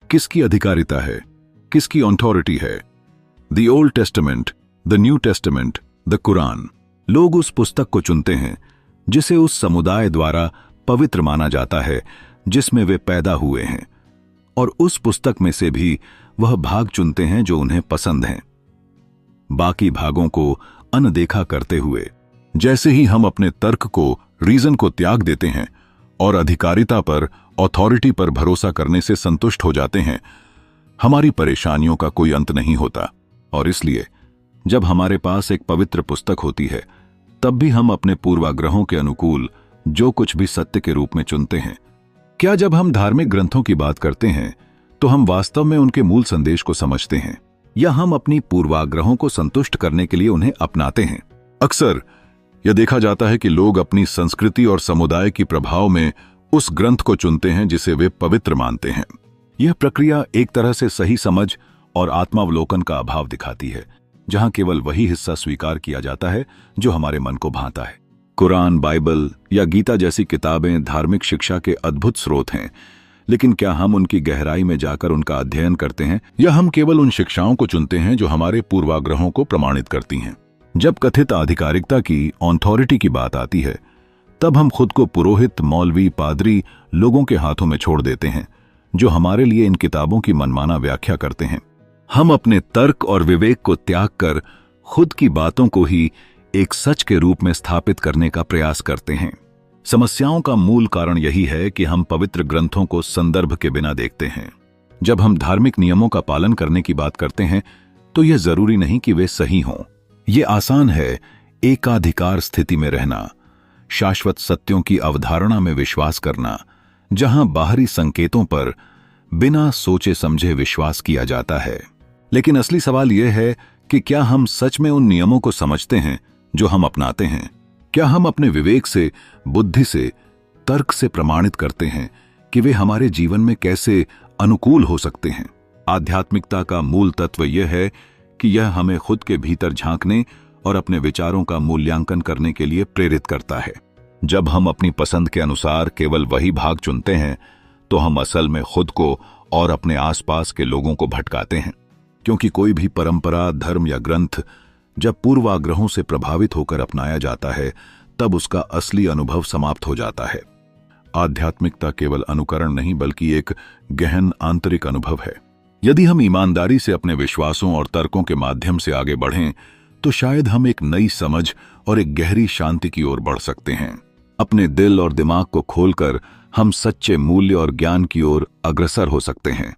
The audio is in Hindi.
किसकी अधिकारिता है, किसकी ऑथोरिटी है। The old testament, the new testament, the Quran. लोग उस पुस्तक को चुनते हैं जिसे उस समुदाय द्वारा पवित्र माना जाता है जिसमें वे पैदा हुए हैं, और उस पुस्तक में से भी वह भाग चुनते हैं जो उन्हें पसंद हैं, बाकी भागों को अनदेखा करते हुए। जैसे ही हम अपने तर्क को, रीजन को त्याग देते हैं और अधिकारिता पर, अथॉरिटी पर भरोसा करने से संतुष्ट हो जाते हैं, हमारी परेशानियों का कोई अंत नहीं होता। और इसलिए जब हमारे पास एक पवित्र पुस्तक होती है, तब भी हम अपने पूर्वाग्रहों के अनुकूल जो कुछ भी सत्य के रूप में चुनते हैं। क्या जब हम धार्मिक ग्रंथों की बात करते हैं तो हम वास्तव में उनके मूल संदेश को समझते हैं, या हम अपनी पूर्वाग्रहों को संतुष्ट करने के लिए उन्हें अपनाते हैं? अक्सर यह देखा जाता है कि लोग अपनी संस्कृति और समुदाय की प्रभाव में उस ग्रंथ को चुनते हैं जिसे वे पवित्र मानते हैं। यह प्रक्रिया एक तरह से सही समझ और आत्मावलोकन का अभाव दिखाती है, जहां केवल वही हिस्सा स्वीकार किया जाता है जो हमारे मन को भाता है। कुरान, बाइबल या गीता जैसी किताबें धार्मिक शिक्षा के अद्भुत स्रोत हैं, लेकिन क्या हम उनकी गहराई में जाकर उनका अध्ययन करते हैं, या हम केवल उन शिक्षाओं को चुनते हैं जो हमारे पूर्वाग्रहों को प्रमाणित करती हैं? जब कथित आधिकारिकता की, ऑथोरिटी की बात आती है, तब हम खुद को पुरोहित, मौलवी, पादरी लोगों के हाथों में छोड़ देते हैं जो हमारे लिए इन किताबों की मनमाना व्याख्या करते हैं। हम अपने तर्क और विवेक को त्याग कर खुद की बातों को ही एक सच के रूप में स्थापित करने का प्रयास करते हैं। समस्याओं का मूल कारण यही है कि हम पवित्र ग्रंथों को संदर्भ के बिना देखते हैं। जब हम धार्मिक नियमों का पालन करने की बात करते हैं तो यह जरूरी नहीं कि वे सही हों। ये आसान है एकाधिकार स्थिति में रहना, शाश्वत सत्यों की अवधारणा में विश्वास करना, जहां बाहरी संकेतों पर बिना सोचे समझे विश्वास किया जाता है। लेकिन असली सवाल यह है कि क्या हम सच में उन नियमों को समझते हैं जो हम अपनाते हैं? क्या हम अपने विवेक से, बुद्धि से, तर्क से प्रमाणित करते हैं कि वे हमारे जीवन में कैसे अनुकूल हो सकते हैं? आध्यात्मिकता का मूल तत्व यह है कि यह हमें खुद के भीतर झांकने और अपने विचारों का मूल्यांकन करने के लिए प्रेरित करता है। जब हम अपनी पसंद के अनुसार केवल वही भाग चुनते हैं तो हम असल में खुद को और अपने आसपास के लोगों को भटकाते हैं, क्योंकि कोई भी परंपरा, धर्म या ग्रंथ जब पूर्वाग्रहों से प्रभावित होकर अपनाया जाता है, तब उसका असली अनुभव समाप्त हो जाता है। आध्यात्मिकता केवल अनुकरण नहीं बल्कि एक गहन आंतरिक अनुभव है। यदि हम ईमानदारी से अपने विश्वासों और तर्कों के माध्यम से आगे बढ़ें तो शायद हम एक नई समझ और एक गहरी शांति की ओर बढ़ सकते हैं। अपने दिल और दिमाग को खोलकर हम सच्चे मूल्य और ज्ञान की ओर अग्रसर हो सकते हैं।